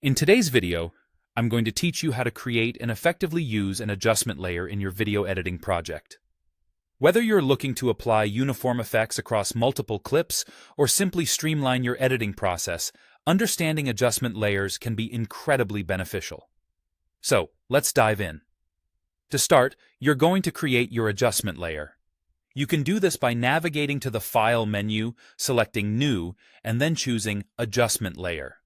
In today's video, I'm going to teach you how to create and effectively use an adjustment layer in your video editing project. Whether you're looking to apply uniform effects across multiple clips or simply streamline your editing process, understanding adjustment layers can be incredibly beneficial. So, let's dive in. To start, you're going to create your adjustment layer. You can do this by navigating to the File menu, selecting New, and then choosing Adjustment Layer.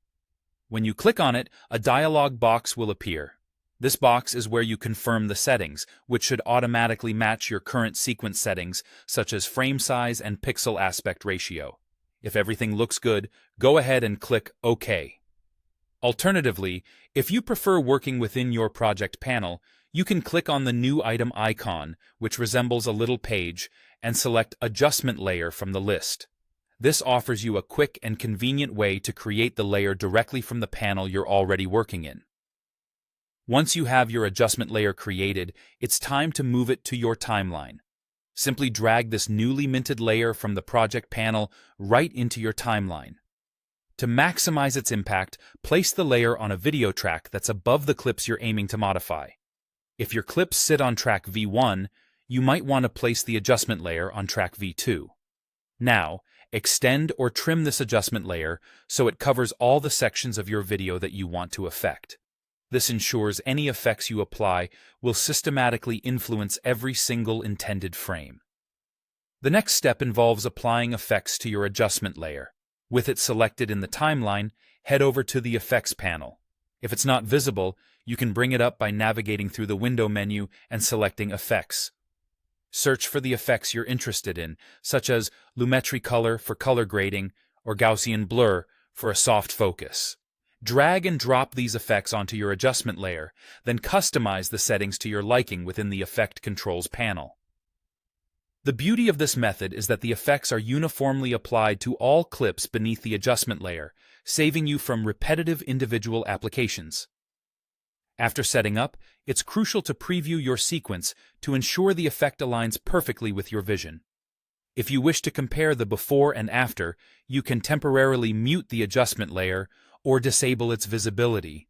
When you click on it, a dialog box will appear. This box is where you confirm the settings, which should automatically match your current sequence settings, such as frame size and pixel aspect ratio. If everything looks good, go ahead and click OK. Alternatively, if you prefer working within your project panel, you can click on the New Item icon, which resembles a little page, and select Adjustment Layer from the list. This offers you a quick and convenient way to create the layer directly from the panel you're already working in. Once you have your adjustment layer created, it's time to move it to your timeline. Simply drag this newly minted layer from the project panel right into your timeline. To maximize its impact, place the layer on a video track that's above the clips you're aiming to modify. If your clips sit on track V1, you might want to place the adjustment layer on track V2. Now, extend or trim this adjustment layer so it covers all the sections of your video that you want to affect. This ensures any effects you apply will systematically influence every single intended frame. The next step involves applying effects to your adjustment layer. With it selected in the timeline, head over to the Effects panel. If it's not visible, you can bring it up by navigating through the Window menu and selecting Effects. Search for the effects you're interested in, such as Lumetri Color for color grading or Gaussian Blur for a soft focus. Drag and drop these effects onto your adjustment layer, then customize the settings to your liking within the Effect Controls panel. The beauty of this method is that the effects are uniformly applied to all clips beneath the adjustment layer, saving you from repetitive individual applications. After setting up, it's crucial to preview your sequence to ensure the effect aligns perfectly with your vision. If you wish to compare the before and after, you can temporarily mute the adjustment layer or disable its visibility.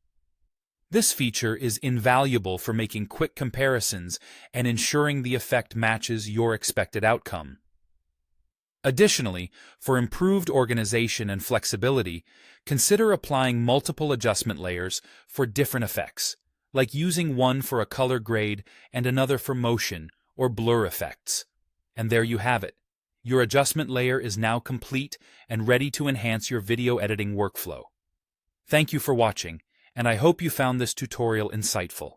This feature is invaluable for making quick comparisons and ensuring the effect matches your expected outcome. Additionally, for improved organization and flexibility, consider applying multiple adjustment layers for different effects, like using one for a color grade and another for motion or blur effects. And there you have it. Your adjustment layer is now complete and ready to enhance your video editing workflow. Thank you for watching, and I hope you found this tutorial insightful.